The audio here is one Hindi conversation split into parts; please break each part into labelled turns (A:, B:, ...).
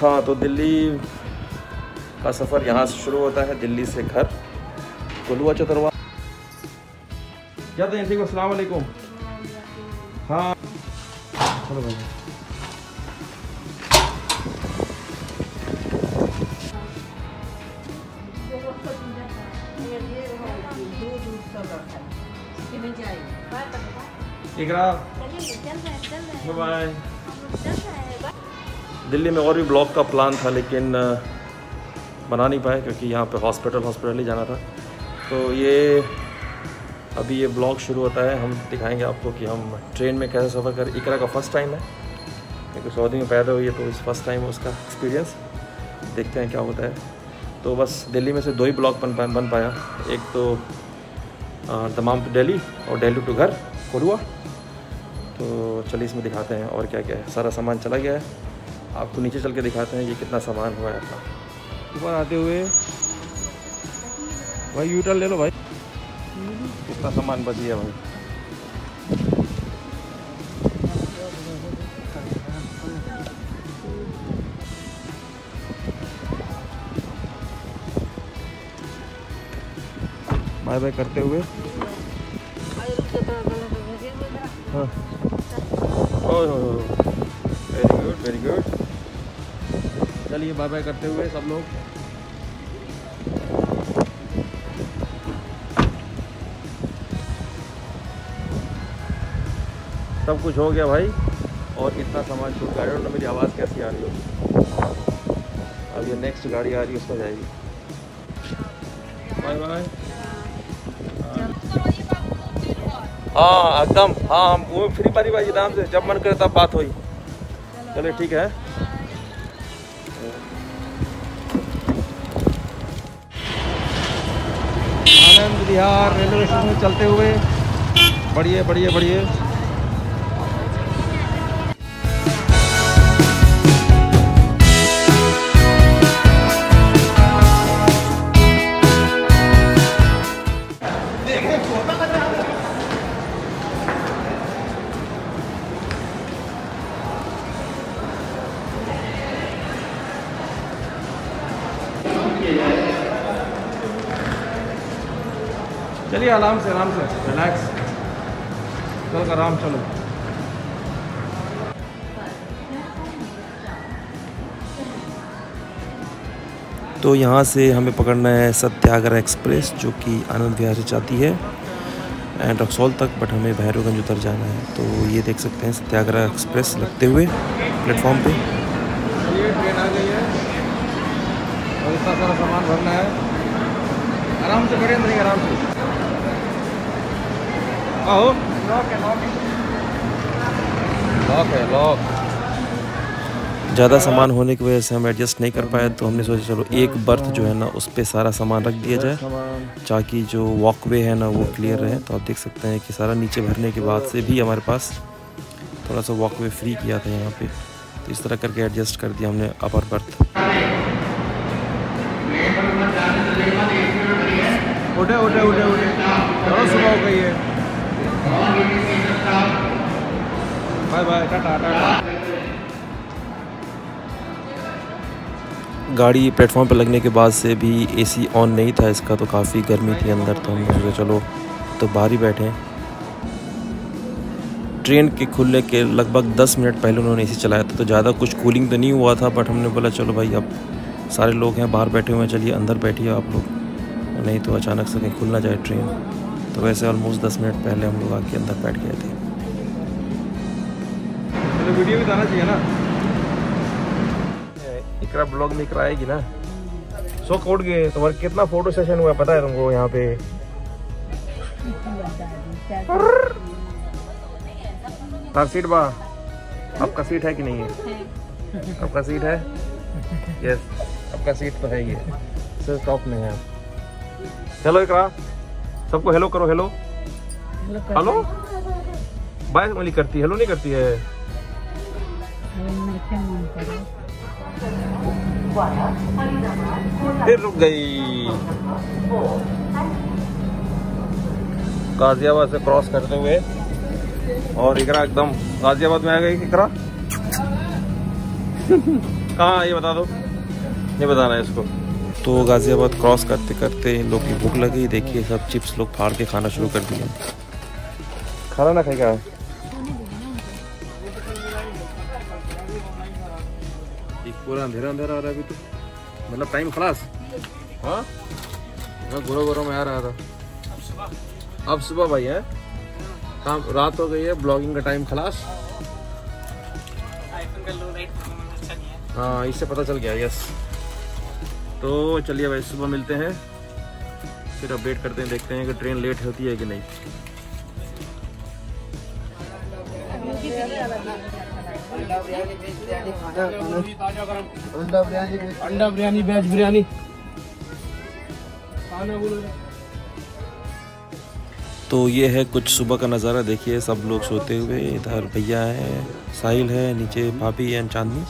A: हाँ, तो दिल्ली का सफ़र यहाँ से शुरू होता है, दिल्ली से घर कोलुआ चतरवा। क्या तो इनसे को अस्सलाम वालेकुम। हाँ चलो भाई। इकरा बाय। दिल्ली में और भी ब्लॉग का प्लान था लेकिन बना नहीं पाए क्योंकि यहाँ पे हॉस्पिटल ही जाना था। तो ये अभी ये ब्लॉग शुरू होता है, हम दिखाएंगे आपको कि हम ट्रेन में कैसे सफ़र करें। इकरा का फ़र्स्ट टाइम है क्योंकि सऊदी में पैदा हुई है तो इस फर्स्ट टाइम उसका एक्सपीरियंस देखते हैं क्या होता है। तो बस दिल्ली में से 2 ही ब्लॉग बन पाया, एक तो दमाम टू दिल्ली और दिल्ली टू घर कोलुआ। तो चलिए इसमें दिखाते हैं और क्या क्या है। सारा सामान चला गया है, आपको नीचे चल के दिखाते हैं ये कितना सामान हुआ है अपना। ऊपर आते हुए भाई यूटर्न ले लो भाई, कितना सामान बच गया भाई। बाय बाय करते हुए हाँ, वेरी गुड। चलिए बाय बाय करते हुए सब लोग। सब कुछ हो गया भाई और इतना सामान छूट गया। तो मेरी आवाज़ कैसी आ रही हो। अब ये नेक्स्ट गाड़ी आ रही है उसमें जाएगी। Bye bye. हाँ एकदम, हाँ हम वो फ्री पारी भाई दाम से जब मन करे तब बात हुई। चलिए ठीक है। आनंद विहार रेलवे स्टेशन में चलते हुए बढ़िए। चलिए आराम से रिलैक्स, चल कर आराम चलो। तो यहाँ से हमें पकड़ना है सत्याग्रह एक्सप्रेस जो कि आनंद विहार से जाती है एंड रक्सौल तक, बट हमें भैरवगंज उतर जाना है। तो ये देख सकते हैं सत्याग्रह एक्सप्रेस लगते हुए प्लेटफॉर्म पे। ये ट्रेन आ गई है और इतना सारा सामान भरना है। आराम से करें, नहीं आराम से आओ। लॉक ज़्यादा सामान होने की वजह से हम एडजस्ट नहीं कर पाए, तो हमने सोचा चलो एक बर्थ जो है ना उस पर सारा सामान रख दिया जाए ताकि जो वॉकवे है ना वो क्लियर रहे। तो आप देख सकते हैं कि सारा नीचे भरने के बाद से भी हमारे पास थोड़ा सा वॉकवे फ्री किया था यहाँ पे, तो इस तरह करके एडजस्ट कर दिया हमने अपर बर्थ। उठे सुबह हो गई है। Bye bye, tata. गाड़ी प्लेटफॉर्म पर लगने के बाद से भी एसी ऑन नहीं था इसका, तो काफ़ी गर्मी थी अंदर, तो हमने सोचा चलो तो बाहर ही बैठे। ट्रेन के खुलने के लगभग 10 मिनट पहले उन्होंने एसी चलाया था, तो ज़्यादा कुछ कूलिंग तो नहीं हुआ था, बट हमने बोला चलो भाई अब सारे लोग हैं बाहर बैठे हुए हैं, चलिए अंदर बैठिए आप लोग, नहीं तो अचानक से कहीं खुल ना जाए ट्रेन। तो वैसे ऑलमोस्ट 10 मिनट पहले हम लोग आके अंदर बैठ गए थे। तो वीडियो भी आना चाहिए ना, इकरा ब्लॉग में इकरा आएगी ना। सो कोड गए तुम्हारा कितना फोटो सेशन हुआ पता है तुमको यहाँ पे? सीट बा आपका सीट है कि नहीं है? आपका सीट है? यस आपका सीट तो है, ये सिर्फ टॉप में है। चलो इकरा सबको हेलो करो। हेलो बाय वाली करती है, हेलो नहीं करती है। फिर रुक गई। गाजियाबाद से क्रॉस करते हुए और इकरा एकदम गाजियाबाद में आ गई। इकरा कहाँ ये बता दो, ये बताना है इसको। तो गाज़ियाबाद क्रॉस करते करते इन लोग की भूख लगी। देखिए सब चिप्स लोग फाड़ के खाना शुरू कर दिए। खाना ना खाएगा, पूरा अंधेरा अंधेरा आ रहा है अभी तो, मतलब टाइम खलास। हाँ मैं घोड़ों घोड़ों में आ रहा था, अब सुबह भाई है, शाम रात हो गई है, ब्लॉगिंग का टाइम खलास। हाँ इससे पता चल गया। यस तो चलिए भाई सुबह मिलते हैं, फिर अपडेट करते हैं, देखते हैं कि ट्रेन लेट होती है कि नहीं।
B: अंडा बिरयानी, वेज बिरयानी।
A: तो ये है कुछ सुबह का नज़ारा। देखिए सब लोग सोते हुए, इधर भैया हैं, साहिल है, नीचे भाभी एंड चांदनी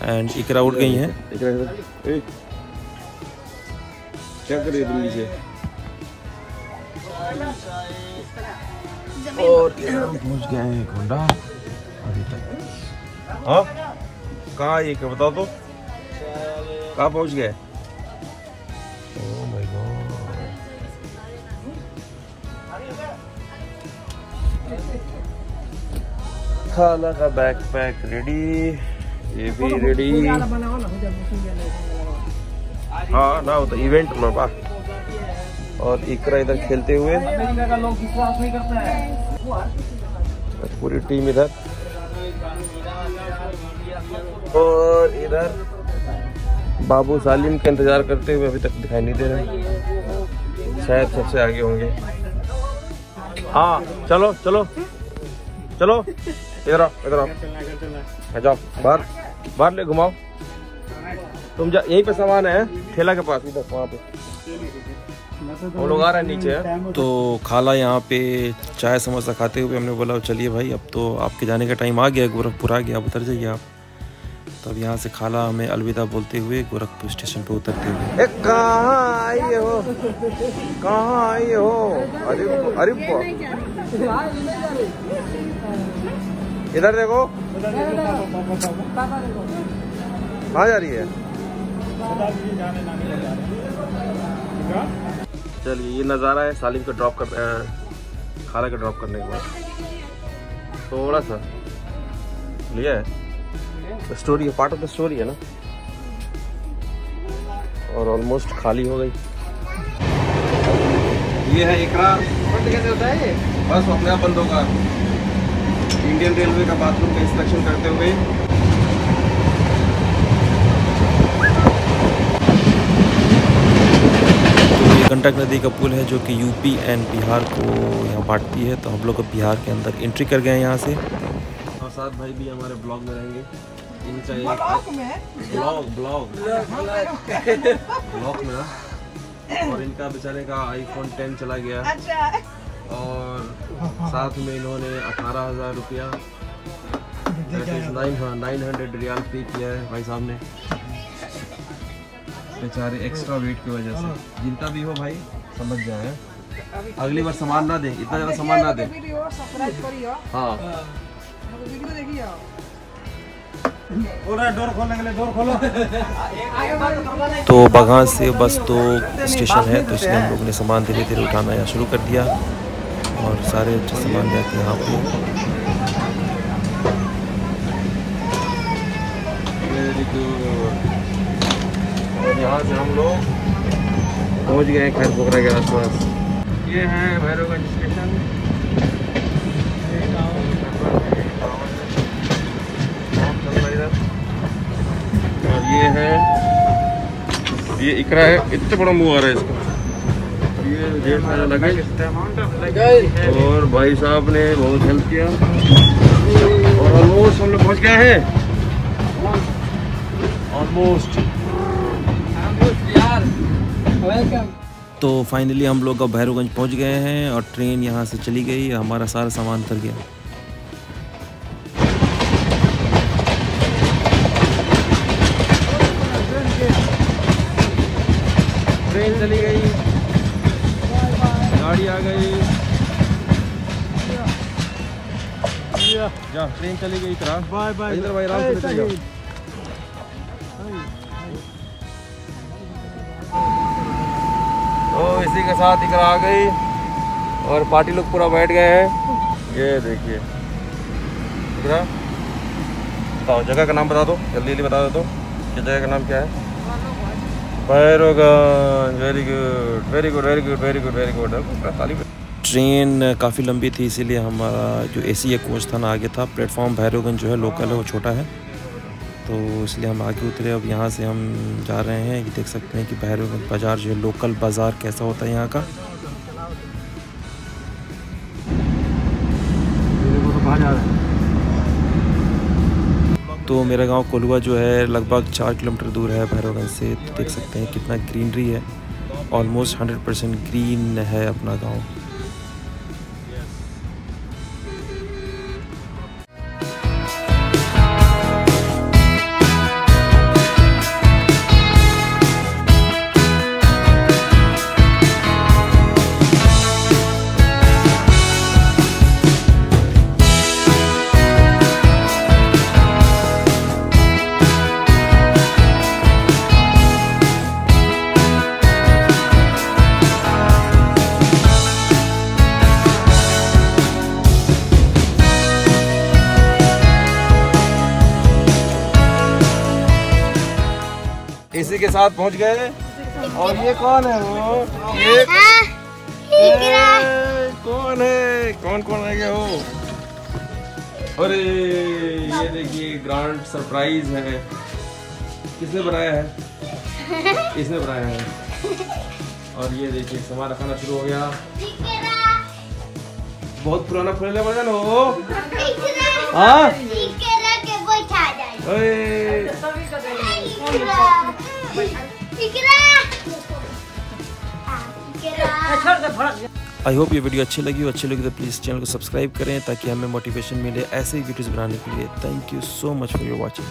A: एंड इकरा उठ गई हैं। क्या कर रही है नीचे? और पहुंच गए हैं गोंडा अभी तक। हाँ कहाँ ये क्या बताओ तो, कहाँ पहुंच गए? ओह माय गॉड, खाला का बैकपैक रेडी, ये भी रेडी। हाँ ना होता इवेंट में बा। और इकरा इधर खेलते हुए, पूरी टीम इधर, और इधर बाबू सालिम का इंतजार करते हुए अभी तक दिखाई नहीं दे रहे, शायद सबसे आगे होंगे। हाँ चलो चलो चलो, इधर आओ इधर आओ, जाओ बाहर बाहर ले घुमाओ। तुम जा, यहीं पे सामान है ठेला के पास, इधर वहाँ पे हम लोग आ रहे हैं नीचे। तो खाला यहाँ पे चाय समोसा खाते हुए हमने बोला चलिए भाई अब तो आपके जाने का टाइम आ गया, गोरखपुर आ गया, अब उतर जाइए आप। तो अब यहाँ से खाला हमें अलविदा बोलते हुए गोरखपुर स्टेशन पे उतरते हुए, कहाँ आई हो, कहाँ आई हो? अरे अरे इधर देखो, कहाँ जा रही है? चलिए ये नज़ारा है सालिम को ड्रॉप कर, खाला को ड्रॉप करने के बाद थोड़ा सा लिया है, स्टोरी है, पार्ट ऑफ द स्टोरी है ना। और ऑलमोस्ट खाली हो गई। ये है इकरा, कैसे होता है बस अपने आप बंद होगा। इंडियन रेलवे का बाथरूम का इंस्पेक्शन करते हुए गंडक नदी का पुल है जो कि यूपी एंड बिहार को यहाँ बांटती है। तो हम लोग बिहार के अंदर एंट्री कर गए हैं यहाँ से। और साथ भाई भी हमारे ब्लॉग में रहेंगे, इनका ब्लॉग में और इनका बेचारे का आईफोन 10 चला गया। और साथ में इन्होंने 18,000 रुपया 900 रियाल पे किया है भाई साहब ने, बेचारे एक्स्ट्रा वेट की वजह से। जितना भी हो भाई समझ जाए, अगली बार सामान ना दे, इतना ज़्यादा सामान ना दे। हाँ डोर खोलने के लिए डोर खोलो। तो बगान से बस तो स्टेशन है, तो इसलिए हम लोग ने सामान धीरे धीरे उठाना यहाँ शुरू कर दिया और सारे अच्छे सामान जाके यहाँ पे। और यहाँ से हम लोग पहुँच गए हैं खैर पोखरा के आसपास। ये है भैरवगंज स्टेशन। और ये है, ये इकरा है, इतने बड़ा मुँह आ रहा है इसका। ये ढेर सारा लगे और भाई साहब ने बहुत हेल्प किया और ऑलमोस्ट हम लोग पहुँच गए हैं। ऑलमोस्ट तो फाइनली हम लोग अब भैरवगंज पहुंच गए हैं और ट्रेन यहां से चली गई। हमारा सारा सामान उतर गया। ट्रेन चली गई, गाड़ी आ गई, जा ट्रेन चली गई। बाय बाय भाई, आराम से चलिए। तो इसी के साथ इधर आ गई और पार्टी लोग पूरा बैठ गए हैं। ये देखिए इधर बताओ, जगह का नाम बता दो, जल्दी जल्दी बता दो तो कि जगह का नाम क्या है। Bhairavganj. Very good very good very good very good very good. Train काफ़ी लंबी थी, इसीलिए हमारा जो एसी या कोच था ना आगे था। प्लेटफॉर्म भैरवगंज जो है लोकल है, वो छोटा है, तो इसलिए हम आगे उतरे। अब यहाँ से हम जा रहे हैं। ये देख सकते हैं कि भैरवगंज बाज़ार जो है, लोकल बाज़ार कैसा होता है यहाँ का। तो मेरा गांव कोलुआ जो है लगभग 4 किलोमीटर दूर है भैरवगंज से। तो देख सकते हैं कितना ग्रीनरी है, ऑलमोस्ट 100% ग्रीन है अपना गांव। इसी के साथ पहुंच गए। और ये कौन है वो? ये कौन है? कौन कौन रह गया हो? अरे ये देखिए ग्रैंड सरप्राइज है। किसने बनाया है? इसने बनाया है। और ये देखिए सामान रखाना शुरू हो गया। बहुत पुराना फुले वजन हो। हाँ आई होप ये वीडियो अच्छी लगी हो। अच्छी लगी तो प्लीज़ चैनल को सब्सक्राइब करें ताकि हमें मोटिवेशन मिले ऐसे ही वीडियोज़ बनाने के लिए। Thank you so much for your watching.